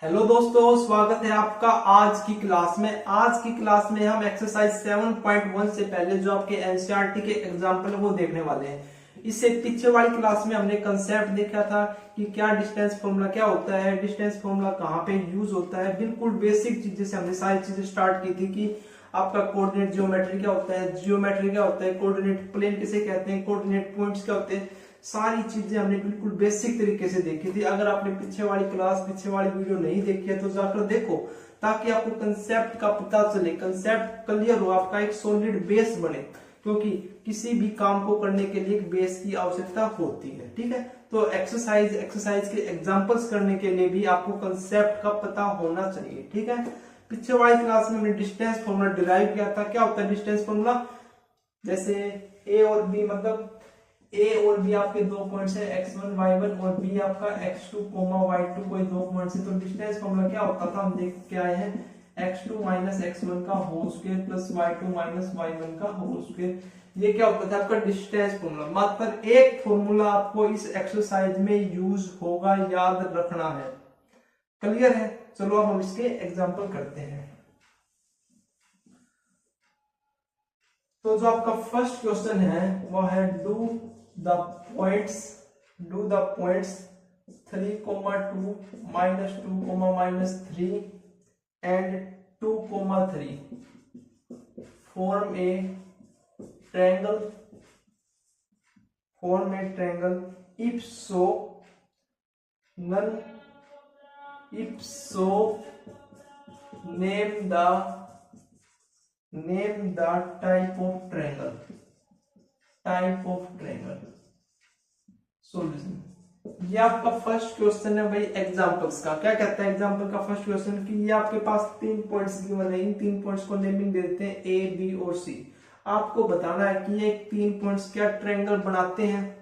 Hello दोस्तों, स्वागत है आपका आज की क्लास में। आज की क्लास में हम एक्सरसाइज 7.1 से पहले जो आपके एनसीईआरटी के एग्जाम्पल है वो देखने वाले हैं। इससे पीछे वाली क्लास में हमने कंसेप्ट देखा था कि क्या डिस्टेंस फॉर्मूला क्या होता है, डिस्टेंस फॉर्मूला कहाँ पे यूज होता है। बिल्कुल बेसिक चीजें से हमने सारी चीजें स्टार्ट की थी कि आपका कोऑर्डिनेट जियोमेट्री क्या होता है, जियोमेट्री क्या होता है, कोऑर्डिनेट प्लेन किसे कहते हैं, कोऑर्डिनेट पॉइंट्स क्या होते हैं। सारी चीजें हमने बिल्कुल बेसिक तरीके से देखी थी। अगर आपने पीछे वाली वीडियो नहीं देखी है तो जाकर देखो, ताकि आपको कंसेप्ट का पता चले, कंसेप्ट क्लियर हो, आपका एक सॉलिड बेस बने। क्योंकि किसी भी काम को करने के लिए एक बेस की आवश्यकता होती है। ठीक है, तो एक्सरसाइज के एग्जांपल्स करने के लिए भी आपको कंसेप्ट का पता होना चाहिए। ठीक है, पीछे वाली क्लास में हमने डिस्टेंस फॉर्मूला डिराइव किया था। क्या होता है डिस्टेंस फॉर्मूला? जैसे ए और बी, मतलब ए और बी आपके दो पॉइंट्स है x1 y1 और बी आपका x2 y2 कोई दो पॉइंट्स है। तो डिस्टेंस फॉर्मूला क्या होता था, हम देख के आए हैं x2 माइनस x1 का whole square plus y2 minus y1 का होल स्क्वायर। ये क्या होता था आपका डिस्टेंस फॉर्मूला। मात्र एक फॉर्मूला आपको इस एक्सरसाइज में यूज होगा, याद रखना है। क्लियर है? चलो अब हम इसके एग्जाम्पल करते हैं। तो जो आपका फर्स्ट क्वेश्चन है वो है do the points 3, 2 -2, -3 and 2, 3 form a triangle if so name the type of triangle solution. ये आपका फर्स्ट क्वेश्चन है भाई एग्जांपल्स का। क्या कहता है एग्जांपल का फर्स्ट क्वेश्चन कि ये आपके पास 3 पॉइंट्स गिवन है, इन 3 पॉइंट्स को नेमिंग दे देते हैं ए, बी और सी। आपको बताना है कि ये 3 पॉइंट्स क्या ट्रायंगल बनाते हैं।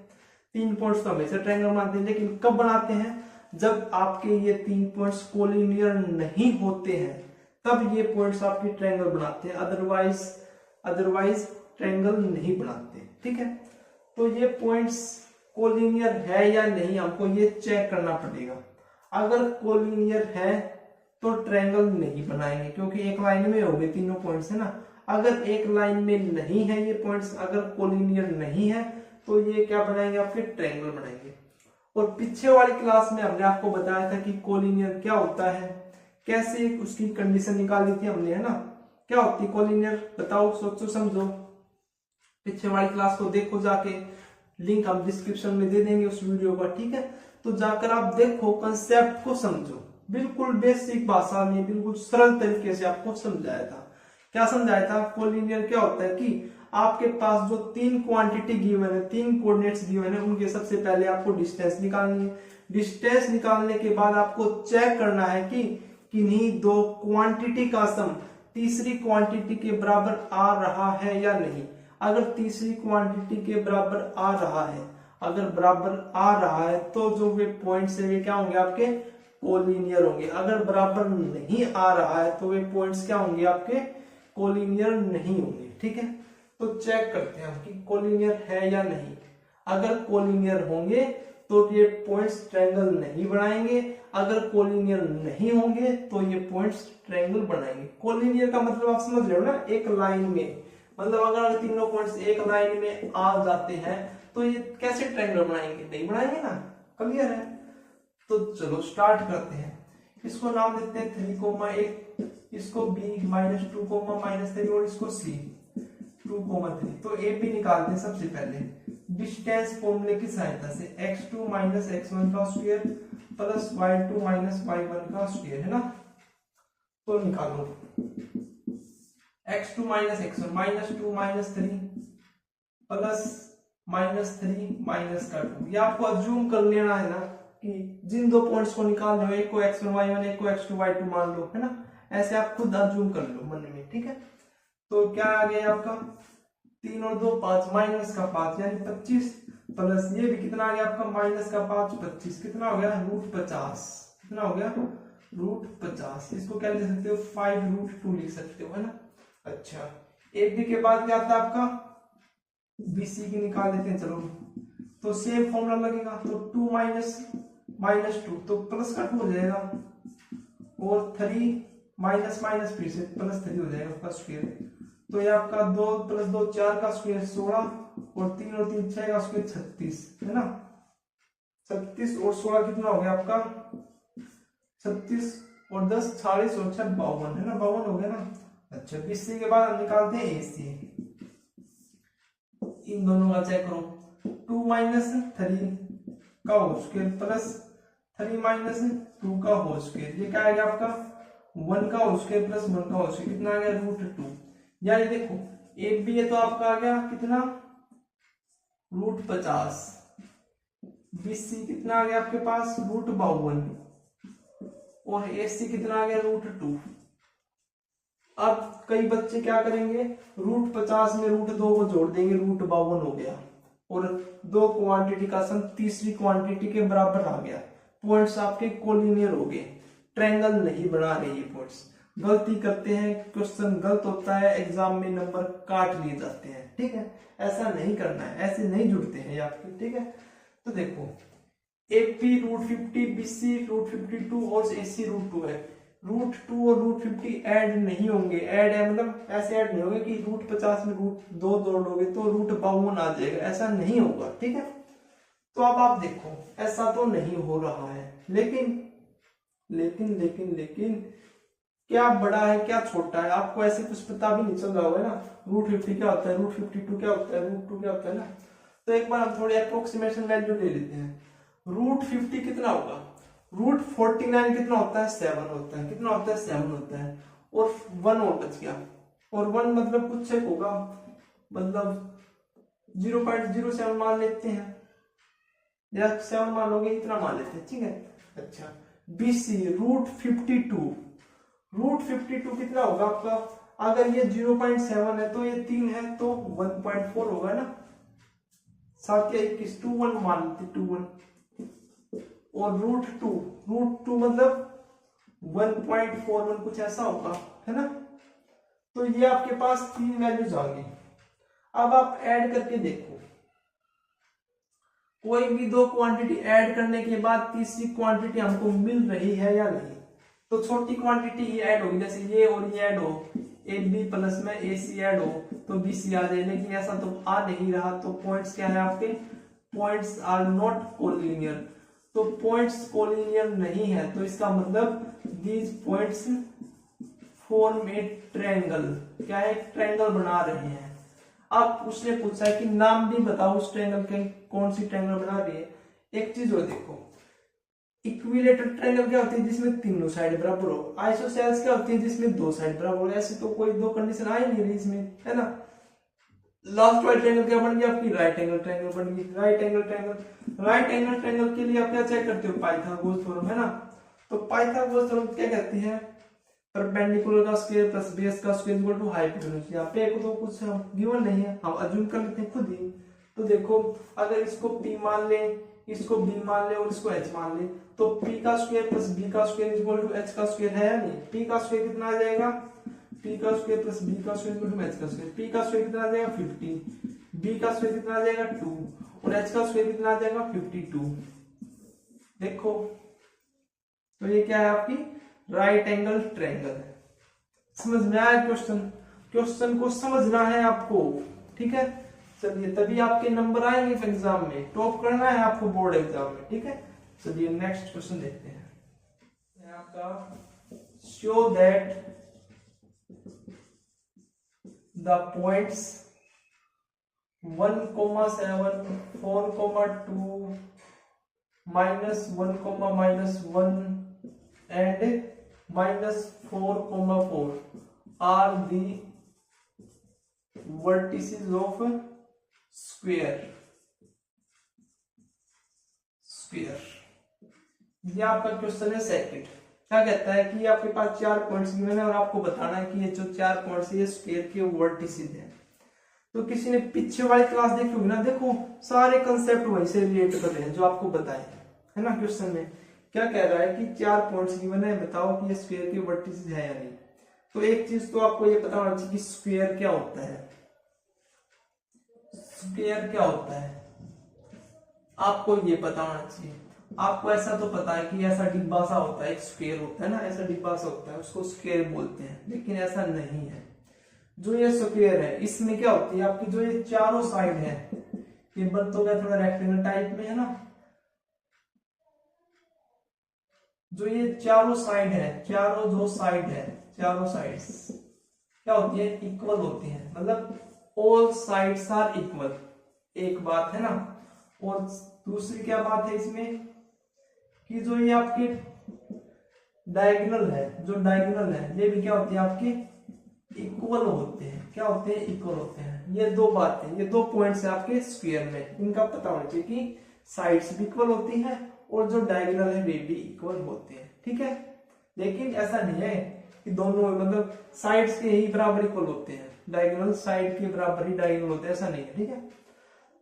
3 पॉइंट्स तो हमेशा ट्रायंगल बनाते हैं, लेकिन कब बनाते हैं? जब आपके ये 3 पॉइंट्स कोलिनियर नहीं होते हैं, तब ये पॉइंट्स आपके ट्रायंगल बनाते हैं, अदरवाइज ट्रायंगल नहीं बनाते। ठीक है, तो ये पॉइंट्स कोलिनियर है या नहीं, हमको ये चेक करना पड़ेगा। अगर कोलिनियर है तो ट्रायंगल नहीं बनाएंगे, क्योंकि एक लाइन में हो गए तीनों पॉइंट्स है ना। अगर एक लाइन में नहीं है ये पॉइंट्स, अगर कोलिनियर नहीं है तो ये क्या बनाएंगे, आपके ट्रायंगल बनाएंगे। और पीछे वाली क्लास में हमने आपको बताया था कि कोलिनियर क्या होता है, कैसे उसकी कंडीशन निकाली थी हमने, है ना। क्या होती है कोलिनियर, बताओ, सोचो समझो। पीछे वाली क्लास को देखो जाके, लिंक हम डिस्क्रिप्शन में दे देंगे उस वीडियो का। ठीक है, तो जाकर आप देखो, कंसेप्ट को समझो। बिल्कुल बेसिक भाषा में, बिल्कुल सरल तरीके से आपको समझाया था। क्या समझाया था? कोलिनियर क्या होता है कि आपके पास जो 3 क्वांटिटी गिवन है, 3 कोऑर्डिनेट्स गिवन है, उनके सबसे पहले आपको डिस्टेंस निकालनी है। डिस्टेंस निकालने के बाद आपको चेक करना है कि किन्हीं 2 क्वांटिटी का सम तीसरी क्वांटिटी के बराबर आ रहा है या नहीं। अगर तीसरी क्वांटिटी के बराबर आ रहा है, अगर बराबर आ रहा है तो जो वे पॉइंट्स है वे क्या होंगे, आपके कोलिनियर होंगे। अगर बराबर नहीं आ रहा है तो वे पॉइंट्स क्या होंगे, आपके कोलिनियर नहीं होंगे। ठीक है, तो चेक करते हैं कि कोलिनियर है या नहीं। अगर कोलिनियर होंगे तो ये पॉइंट्स ट्रायंगल नहीं बनाएंगे, अगर कोलिनियर नहीं होंगे तो ये पॉइंट्स ट्रायंगल बनाएंगे। कोलिनियर का मतलब आप समझ रहे हो ना, एक लाइन में, मतलब अगर तीनों पॉइंट्स एक लाइन में आ जाते हैं तो ये कैसे ट्रायंगल बनाएंगे, नहीं बनाएंगे ना। क्लियर है? तो चलो स्टार्ट करते हैं। इसको नाम देते हैं 3, 1, इसको b -2, -3 और इसको c 2, 3। तो ए बी निकालते हैं सबसे पहले डिस्टेंस फॉर्मूले की सहायता से। x2 माइनस x1 का square plus y2 minus y1 का स्क्वायर, है ना। तो निकालो x2 minus x1, -2 -3 plus -3 minus का 2। ये आपको अज्यूम कर लेना है ना कि जिन 2 पॉइंट्स को निकाल रहे हो, एक को x1 y1, एक को x2 y2 मान लो, है ना। ऐसे आप खुद अज्यूम कर लो मन में। ठीक है, तो क्या आ गया आपका 3 और 2 5, माइनस का 5 यानी 25 प्लस ये भी कितना आ गया आपका माइनस का 5, 25 कितना हो गया √50। कितना हो गया √50। इसको क्या लिख सकते हो 5√2 लिख सकते हो, है ना। अच्छा, एक बी के बाद क्या आता है आपका बीसी की निकाल देते हैं। चलो, तो सेम फॉर्मूला लगेगा, तो 2 माइनस -2 तो प्लस का 2 हो जाएगा और 3 माइनस माइनस फिर से प्लस 3 हो जाएगा उसका स्क्वायर। तो ये आपका 2 + 2 4 का स्क्वायर 16 और 3 और 3 6 का स्क्वायर 36 है ना। 36 और 16 कितना हो गया आपका 36 और 10 40 और 6 52 है ना, 52 हो गया ना। अच्छा BC के बाद हम निकालते हैं AC। इन दोनों का चेक करो 2 - 3 का होल स्क्वायर प्लस 3 - 2 का होल स्क्वायर, ये क्या आएगा आपका 1 का होल स्क्वायर प्लस 1 का होल स्क्वायर, कितना आ गया √2। यानी देखो एक भी है तो आपका आ गया कितना √50, BC कितना आ गया आपके पास √52 और AC कितना आ गया √2। अब कई बच्चे क्या करेंगे √50 में √2 को जोड़ देंगे, √52 हो गया और दो क्वांटिटी का सम तीसरी क्वांटिटी के बराबर आ गया। पॉइंट्स आपके कोलिनियर हो गए, ट्रायंगल नहीं बना रहे ये पॉइंट्स। गलती करते हैं, क्वेश्चन गलत होता है, एग्जाम में नंबर काट लिए जाते हैं, ठीक है। ऐसा नहीं करना है, ऐसे नहीं जुड़ते हैं आपके, ठीक है। तो देखो AP √50, BC √52 और AC √2 है। √2 और √50 ऐड नहीं होंगे, ऐड है मतलब ऐसे ऐड नहीं होंगे कि √50 में √2 जोड़ोगे तो √52 आ जाएगा, ऐसा नहीं होगा, ठीक है। तो अब आप देखो ऐसा तो नहीं हो रहा है, लेकिन लेकिन लेकिन लेकिन क्या बड़ा है क्या छोटा है आपको ऐसे कुछ पता भी नहीं चल रहा होगा ना। √50 क्या होता है, √52 क्या होता है, √2 क्या होता है ना। तो एक बार हम थोड़ी अप्रोक्सीमेशन वैल्यू ले लेते हैं। √50 कितना होगा, √49 कितना होता है 7 होता है, कितना होता है 7 होता है और 1 और बच गया, और 1 मतलब कुछ एक होगा, मतलब 0.07 मान लेते हैं या 7 मान लोगे इतना मान लेते हैं, ठीक है। अच्छा BC √52 कितना होगा आपका, अगर ये 0.7 है तो ये 3 है तो 1.4 होगा ना, 7 या 21 21 मान लेते 21 और √2 मतलब 1.41 कुछ ऐसा होगा, है ना। तो ये आपके पास 3 वैल्यूज आ गई। अब आप ऐड करके देखो, कोई भी दो क्वांटिटी ऐड करने के बाद तीसरी क्वांटिटी हमको मिल रही है या नहीं। तो छोटी क्वांटिटी ही ऐड होगी, जैसे ये और ये ऐड हो, AB प्लस में AC ऐड हो तो BC आ जाए, लेकिन ऐसा तो आ नहीं रहा। तो पॉइंट्स क्या है आपके, पॉइंट्स आर नॉट कोलिनियर। तो पॉइंट्स कोलिनियर नहीं है तो इसका मतलब these points form A triangle, क्या है ट्रायंगल बना रहे हैं। अब उसने पूछा है कि नाम भी बताओ उस ट्रायंगल के, कौन सी ट्रायंगल बना रही है। एक चीज और देखो, इक्विलेटरल ट्रायंगल क्या होती है जिसमें तीनों साइड बराबर हो, आइसोसेल्स क्या होती है जिसमें दो साइड बराबर हो। ऐसे तो कोई दो कंडीशन आ ही नहीं रही इसमें, है ना। लास्ट वाली ट्रायंगल क्या बन गई आपकी, राइट एंगल ट्रायंगल बन गई। राइट एंगल ट्रायंगल के लिए आप क्या चेक करते हो, पाइथागोरस थ्योरम, है ना। तो पाइथागोरस थ्योरम क्या कहती है, परपेंडिकुलर का स्क्वायर प्लस बेस का स्क्वायर इक्वल टू हाइपोटेन्यूज। यहाँ पे तो कुछ गिवन नहीं है, हम अज्यूम कर लेते हैं खुद ही। तो देखो अगर इसको P मान ले, इसको B मान ले और इसको H मान ले, तो P का स्क्वायर प्लस B का स्क्वायर इक्वल टू H का स्क्वायर है या नहीं। P का स्क्वायर कितना आ जाएगा, P का स्क्वायर प्लस B का स्क्वायर इक्वल टू H का स्क्वायर। P का स्क्वायर कितना आ जाएगा 50, B का स्क्वायर कितना आ जाएगा 2 और H का स्क्वायर कितना आ जाएगा 52। देखो तो ये क्या है आपकी राइट एंगल ट्रायंगल। समझ में आया क्वेश्चन, क्वेश्चन को समझना है आपको, ठीक है। चलिए तभी आपके नंबर आएंगे एग्जाम में, टॉप करना है आपको बोर्ड एग्जाम में, ठीक है। चलिए नेक्स्ट क्वेश्चन देखते हैं आपका, show that the points 1, 7, 4, 2, -1, -1 and -4, 4 are the vertices of square। ये आपका क्वेश्चन है सेकंड। क्या कहता है कि आपके पास 4 पॉइंट्स गिवन है और आपको बताना है कि ये जो 4 पॉइंट्स ये स्क्वायर के वर्टिसेस हैं। तो किसी ने पीछे वाली क्लास देखी होगी ना, देखो सारे कंसेप्ट वहीं से रिलेट कर रहे हैं जो आपको बताए है ना। क्वेश्चन में क्या कह रहा है कि 4 पॉइंट्स गिवन है, बताओ कि ये स्क्वायर के वर्टिसेस है या नहीं। तो एक चीज तो आपको ये पता होना चाहिए कि स्क्वायर क्या होता है। स्क्वायर क्या होता है आपको ये पता होना चाहिए। आपको ऐसा तो पता है कि ऐसा डिब्बा सा होता है, एक स्क्वायर होता है ना, ऐसा डिब्बा सा होता है, उसको स्क्वायर बोलते हैं, लेकिन ऐसा नहीं है। जो ये स्क्वायर है इसमें क्या होती है आपकी, जो ये चारों साइड है, ये बन तो गया थोड़ा रेक्टेंगल टाइप में है ना, जो ये चारों साइड है, चारों जो साइड है, चारों साइड्स क्या होती है, इक्वल होती है, मतलब ऑल साइड्स आर इक्वल, एक बात है ना। और दूसरी क्या बात है इसमें कि जो ये आपके डायगोनल है, जो डायगोनल है ये भी क्या होती है आपके इक्वल होते हैं, क्या होते हैं, इक्वल होते हैं। ये दो बातें, ये दो पॉइंट्स है आपके स्क्वायर में, इनका पता होना चाहिए कि साइड्स भी इक्वल होती हैं और जो डायगोनल है वे भी इक्वल होते हैं, ठीक है। लेकिन ऐसा नहीं है कि दोनों मतलब साइड्स के ही बराबर इक्वल होते हैं, डायगोनल साइड के बराबर ही डायगोनल होते हैं, ऐसा नहीं है, ठीक है।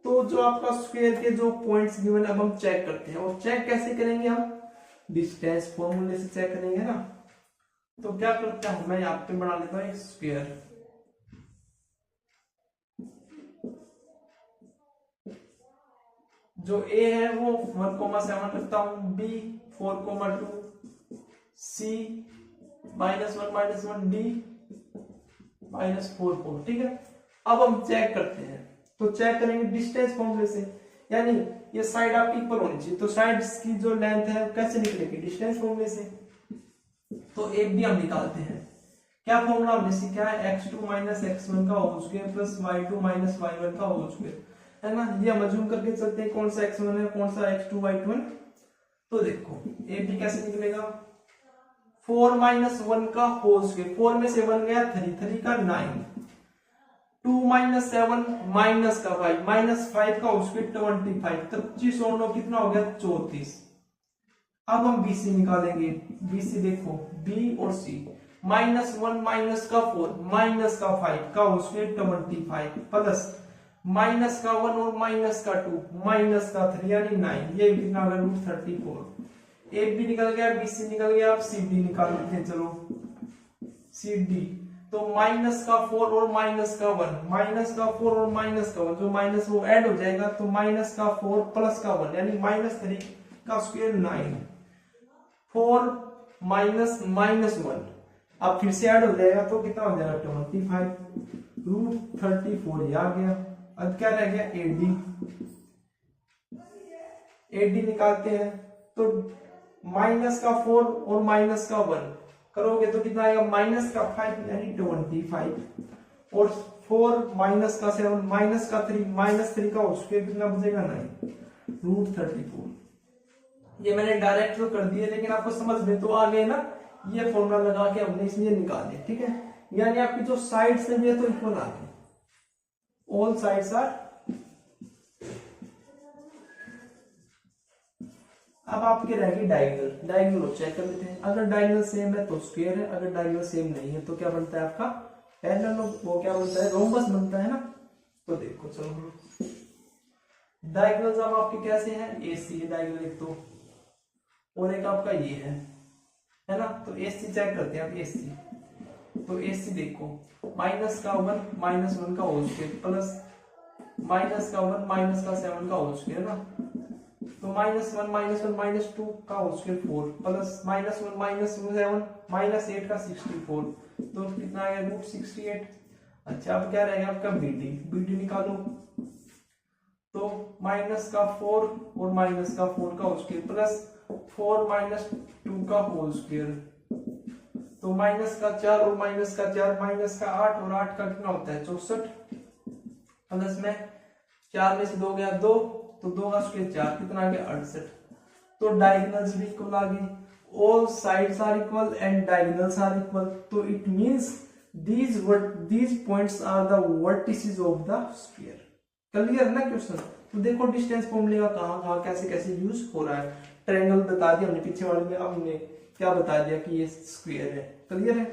तो जो आपका स्क्वायर के जो पॉइंट्स गिवन अब हम चेक करते हैं, और चेक कैसे करेंगे, हम डिस्टेंस फॉर्मूले से चेक करेंगे ना। तो क्या करता हूं मैं, यहाँ पे बना लेता हूं एक स्क्वायर, जो a है वो 1,7 रखता हूं, b 4,2, c -1 d -4, ठीक है। अब हम चेक करते हैं, तो चेक करेंगे डिस्टेंस फॉर्मूले से, यानी ये साइड आपकी इक्वल होनी चाहिए, तो साइड्स की जो लेंथ है कैसे निकलेगी, डिस्टेंस फॉर्मूले से। तो एक भी हम निकालते हैं, क्या फॉर्मूला हमने सीखा है, x2 - x1 का whole square plus y2 - y1 का होल स्क्वायर, है ना। ये हम अज्यूम करके चलते हैं कौन सा x1 है, कौन सा x2 y2 है। तो देखो ए भी कैसे निकलेगा, 4 - 1 का होल स्क्वायर, 4 में से 1 गया 3, 3 का 9, 2 - 7 माइनस का 5, -5 का होल स्क्वायर 25, 25 और 9 कितना हो गया 34। अब हम BC निकालेंगे, BC देखो B और C, -1 माइनस का 4 माइनस का 5 का उसमें 25 प्लस माइनस का 1 और माइनस का 2 माइनस का 3 यानी 9, ये कितना आ गया √34। एक भी निकल गया, BC निकल गया, अब CD निकाल लेते हैं, चलो CD। तो माइनस का 4 और माइनस का 1, माइनस का 4 और माइनस का 1, जो माइनस वो ऐड हो जाएगा, तो माइनस का 4 प्लस का 1 यानी -3 का स्क्वायर 9, 4 -1 अब फिर से ऐड हो जाएगा तो कितना हो जाएगा 25, √34 ये आ गया। अब क्या रह गया AD, AD निकालते हैं, तो माइनस का 4 और माइनस का 1 करोगे तो कितना आएगा, माइनस का 5 यानी 25, और 4 माइनस का 7 माइनस का 3 -3 का उसके कितना बचेगा 9, √34। ये मैंने डायरेक्ट तो कर दिया, लेकिन आपको समझ में तो आ गए ना, ये फॉर्मूला लगा के हमने इसलिए निकाले, ठीक है। यानी आपकी जो साइड्स है ये तो इक्वल आ गई, ऑल साइड्स आर। अब आपके रहेगी डायगोनल, डायगोनल चेक कर लेते हैं, अगर डायगोनल सेम है तो स्क्वायर है, अगर डायगोनल सेम नहीं है तो क्या बनता है आपका पैरेलल, वो क्या बनता है रोम्बस बनता है ना। तो देखो चलो डायगोनल्स अब आपके कैसे हैं, AC है डायगोनल एक तो, और एक आपका ये है ना। तो AC चेक करते हैं, अब AC, तो AC देखो माइनस का 1 -1 का होल स्क्वायर प्लस माइनस का 1 माइनस का 7 का होल स्क्वायर ना, तो -1 -2 का होल स्क्वायर 4 प्लस -1 -7 -8 का 64, तो कितना आएगा √68। अच्छा अब क्या रहेगा आपका BD निकालो, तो माइनस का 4 और माइनस का 4 का होल स्क्वायर प्लस 4 -2 का होल स्क्वायर, तो माइनस का 4 और माइनस का 4 माइनस का 8 और 8 का कितना होता है 64, प्लस में 4 में से 2 गया 2, तो 2 का स्क्वायर 4 कितना आ गया 68। तो डायगोनल्स भी इक्वल आ गए, all sides are equal and diagonals are equal, तो it means these points are the vertices of the sphere। Clear है ना क्वेश्चन। तो देखो डिस्टेंस फॉर्मूले का कहां कैसे कैसे यूज हो रहा है, ट्रायंगल बता दिया हमने पीछे वाले में, अब हमने क्या बता दिया कि ये स्क्वायर है, क्लियर है।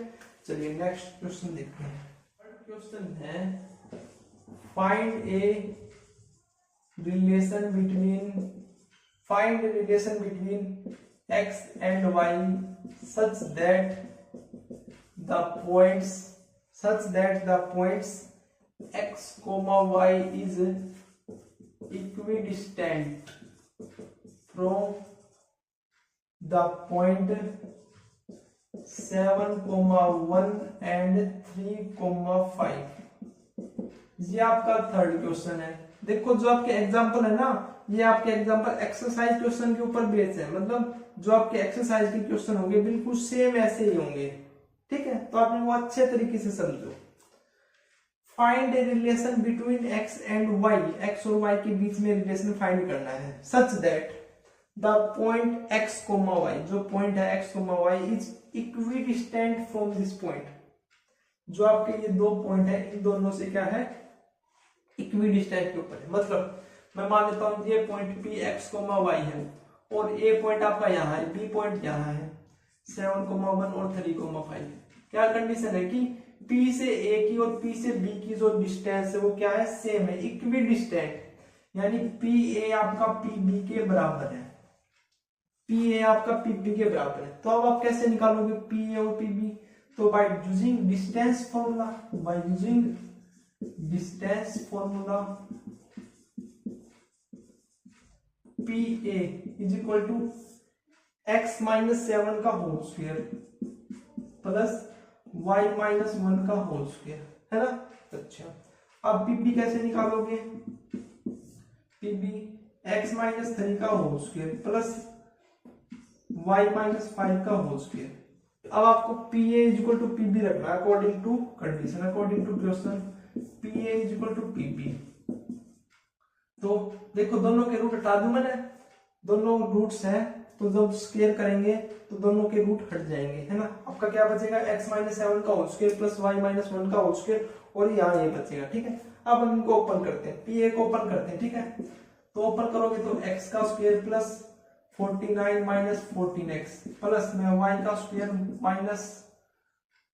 चलिए नेक्स्ट क्वेश्चन देखते हैं। क्वेश्चन है find A find a relation between x and y such that the points x, y is equidistant from the point 7,1 and 3,5। ये आपका थर्ड क्वेश्चन है। देखो जो आपके एग्जाम्पल है ना, ये आपके एग्जाम्पल एक्सरसाइज क्वेश्चन के ऊपर बेस्ड है, मतलब जो आपके एक्सरसाइज के क्वेश्चन होंगे बिल्कुल सेम ऐसे ही होंगे, ठीक है। तो आपने वो अच्छे तरीके से समझो। Find a relation between X and Y, X और वाई के बीच में रिलेशन फाइंड करना है such that the point X comma Y, जो पॉइंट है X comma Y is equidistant from this point. जो आपके ये दो पॉइंट है इन दोनों से क्या है, इक्विडिस्टेंट के ऊपर है। मतलब मैं मान लेता हूं ये point P X comma Y है और ए पॉइंट आपका यहाँ है, बी पॉइंट यहाँ है 7,1 और 3,5। क्या कंडीशन है कि P से A की और P से B की जो डिस्टेंस है वो क्या है, सेम है, इक्वी डिस्टेंट, यानी PA आपका PB के बराबर है, PA आपका PB के बराबर है। तो अब आप कैसे निकालोगे PA और PB, तो by using distance formula, by using distance formula PA is equal to x minus 7 का whole square plus y minus 1 का होल स्क्वायर, है ना। अच्छा, अब PB कैसे निकालोगे, PB x माइनस 3 का whole square plus y minus 5 का होल स्क्वायर। अब आपको PA is equal to PB रखना है according to condition, according to question. PA is equal to PB, तो देखो दोनों के रूट हटा दूं मैंने, दोनों रूट्स हैं तो जब स्क्वायर करेंगे तो दोनों के रूट हट जाएंगे, है ना। आपका क्या बचेगा, x माइनस 7 का whole square plus y minus 1 का होल स्क्वायर, और यहाँ ये बचेगा, ठीक है। अब हम इनको ओपन करते हैं, PA को ओपन करते हैं, ठीक है। तो ओपन करोगे तो x का square plus 49 minus 14x plus में y का स्क्वायर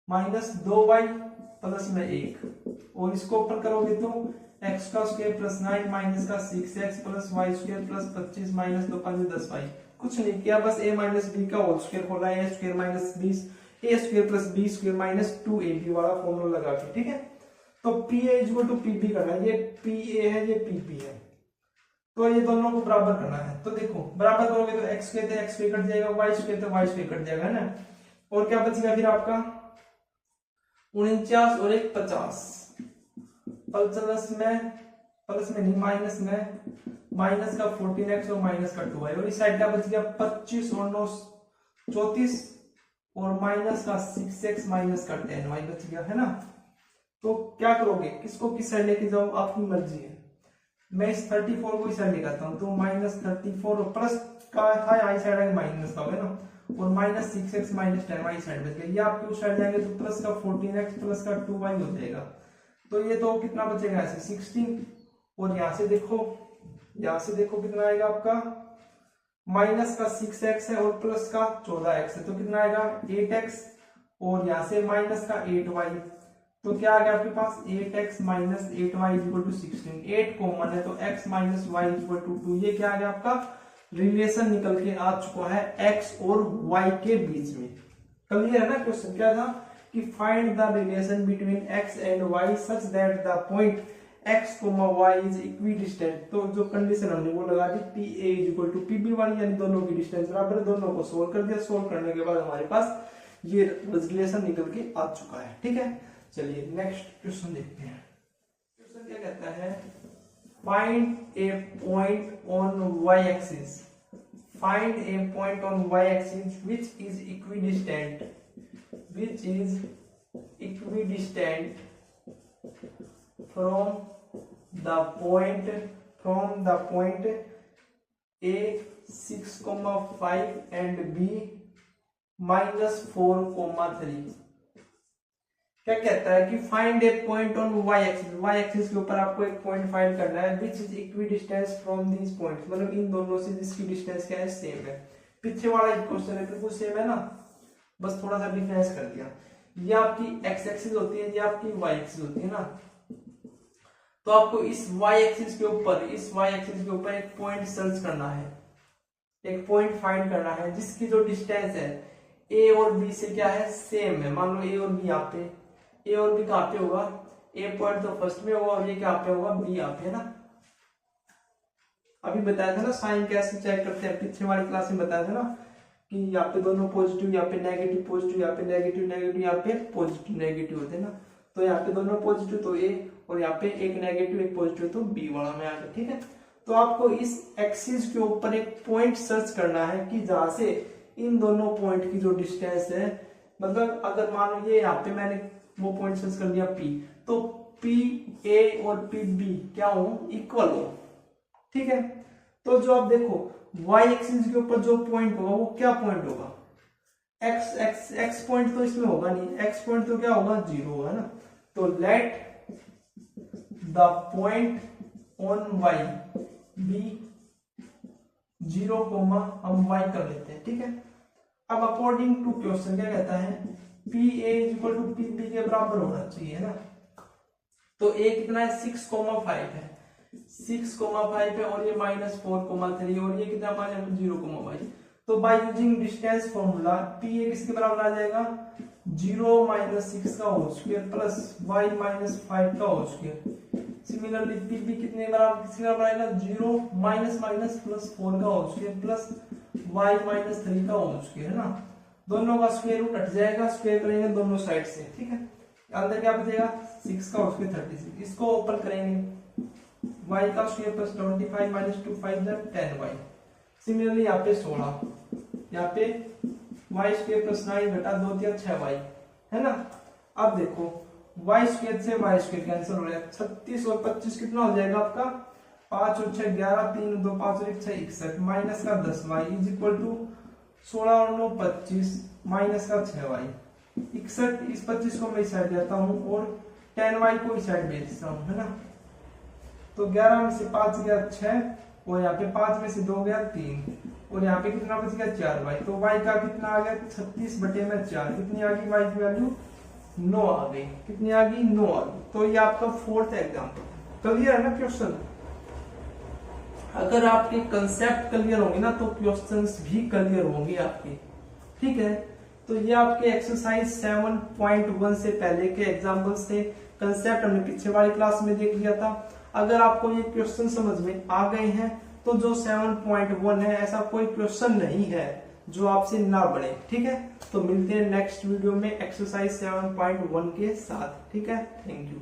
माइनस 2y प्लस में 1, और इसको ओपन करोगे तो x का स्क्वायर प्लस 9 माइनस का 6x plus y square plus 25 minus 2 5 10y। कुछ नहीं किया, बस a माइनस b का होल स्क्वायर खोला, a square minus 20 a square plus b square minus 2ab वाला फॉर्मूला लगा के, ठीक है। तो PA is equal to PB करना है, ये PA है ये PP है, तो ये दोनों को बराबर करना है। तो देखो बराबर करोगे तो x स्क्वायर तो x स्क्वायर कट जाएगा, y स्क्वायर तो y स्क्वायर कट जाएगा, है ना। और क्या बचेगा फिर आपका 49 और 1 50, प्लस में नहीं माइनस का 14x और माइनस का 2y, और इस साइड का बच गया 25 और 9 34 और माइनस का 6x माइनस का 10y बच गया, है ना। तो क्या करोगे, किसको किस साइड लेके जाओ आपकी मर्जी है। मैं इस 34 को इस साइड लेके आता हूँ, तो माइनस 34 और प्लस का था आई साइड आएगा माइनस का होगा ना, और minus 6x minus 10y side बच गया। ये आपके उस साइड जाएंगे तो प्लस का 14x प्लस का 2y हो जाएगा। तो ये तो कितना बचेगा ऐसे 16, और यहाँ से देखो कितना आएगा आपका, माइनस का 6x है और प्लस का 14x है, तो कितना आएगा 8x, और यहाँ से माइनस का 8y, तो क्या आ गया आपके पास 8x minus 8y equal to 16। 8 common है तो x minus y equal to 2। ये क्या आ गया आपका रिलेशन निकल के आ चुका है x और y के बीच में। क्लियर है ना। क्वेश्चन क्या था कि find the relation between x and y such that the point x, y is equidistant. तो जो कंडीशन हमने वो लगा दी PA is equal to PB वाली, यानी दोनों की डिस्टेंस बराबर है। दोनों को सोल्व कर दिया, सोल्व करने के बाद हमारे पास ये रिलेशन निकल के आ चुका है, ठीक है। चलिए नेक्स्ट क्वेश्चन देखते हैं। क्वेश्चन क्या कहता है, find A point on y axis, find A point on y axis which is equidistant from the point A 6,5 and B minus 4,3। क्या कहता है कि find A point on y axis के ऊपर आपको एक पॉइंट फाइंड करना है which is equidistance from these points, मतलब इन दोनों से जिसकी डिस्टेंस क्या है सेम है। पीछे वाला क्वेश्चन है बिल्कुल सेम है ना, बस थोड़ा सा डिफरेंस कर दिया। ये आपकी x एक्सिस होती है, ये आपकी y एक्सिस होती है ना। तो आपको इस y एक्सिस के ऊपर एक पॉइंट सर्च करना है, एक पॉइंट फाइंड करना है जिसकी जो डिस्टेंस है a और b से क्या है सेम है। मान लो a और b यहाँ पे, a और b कहाँ पे होगा, a पॉइंट तो फर्स्ट में होगा और ये क्या पे होगा b यहाँ पे, है ना। अभी बताया था ना साइन कैसे चेक करते हैं, पीछे वाली क्लास में बताया था ना कि यहाँ पे दोनों पॉजिटिव, यहाँ पे नेगेटिव पॉजिटिव, यहाँ पे नेगेटिव नेगेटिव, यहाँ पे पॉजिटिव नेगेटिव होते हैं ना, तो यहाँ पे दोनों पॉजिटिव तो ए, और यहाँ पे एक नेगेटिव एक पॉजिटिव तो बी वाला में आ गया। ठीक है, तो आपको इस एक्सिस के ऊपर एक पॉइंट सर्च करना है कि जहां से इन दोनों पॉइंट की जो डिस्टेंस है, मतलब अगर मान लो ये यहाँ पे मैंने वो पॉइंट सर्च कर लिया P, तो पी ए और पी बी क्या हो, इक्वल हो। ठीक है, तो जो आप देखो y एक्सिस के ऊपर जो पॉइंट होगा वो क्या पॉइंट होगा, x पॉइंट तो इसमें होगा नहीं, x पॉइंट तो क्या होगा, 0 होगा ना। तो let the point on y be 0, हम y कर लेते हैं। ठीक है, अब अकॉर्डिंग टू क्वेश्चन क्या कहता है, P A equal to P B के बराबर होना चाहिए ना। तो a कितना है, 6,5 है, 6,5 है, और ये -4,3, और ये कितना मान 0,5। तो by using distance formula P A किसके बराबर आ जाएगा, 0 - 6 का होल स्क्वायर प्लस y - 5 का whole square. Similarly P B कितने बराबर, किसके बराबर आएगा, 0 माइनस प्लस 4 का होल स्क्वायर प्लस y - 3 का होल स्क्वायर, है ना। दोनों का स्क्वायर रूट हट जाएगा, स्क्वायर करेंगे दोनों साइड से। ठीक है, अंदर क्या बचेगा, 6 का होल स्क्वायर 36, इसको ऊपर करेंगे y का स्क्वायर प्लस 25 - 2 5 10y। सिमिलरली यहाँ पे 16, यहाँ पे y स्क्वायर प्लस 9 घटा 2 3 6y, है ना। अब देखो y स्क्वायर से y स्क्वायर कैंसिल हो रहा है, 36 और 25 कितना हो जाएगा आपका, 5 और 6 11, 3 2 5 और 1 6 61, माइनस का 10y इज इक्वल टू 16 और 9 25, माइनस का 6y 61। इस 25 को मैं इस साइड देता हूँ और 10y को इस साइड भेजता हूँ, है ना। तो 11 में से 5 गया 6, और यहाँ पे 5 में से 2 गया 3, और यहाँ पे कितना बच गया 4y। तो y का कितना आ गया, 36/4, कितनी आ गई y की वैल्यू, 9 आ गई। कितनी आ गई, 9 आ गई। तो ये आपका 4th एग्जाम्पल। क्लियर है ना क्वेश्चन। अगर आपके कंसेप्ट क्लियर होंगे ना तो क्वेश्चंस भी क्लियर होंगे आपके। ठीक है, तो ये आपके एक्सरसाइज 7.1 से पहले के एग्जाम्पल्स थे। कंसेप्ट हमने पीछे वाली क्लास में देख लिया था। अगर आपको ये क्वेश्चन समझ में आ गए हैं तो जो 7.1 है ऐसा कोई क्वेश्चन नहीं है जो आपसे ना बने। ठीक है, तो मिलते हैं नेक्स्ट वीडियो में एक्सरसाइज 7.1 के साथ। ठीक है, थैंक यू।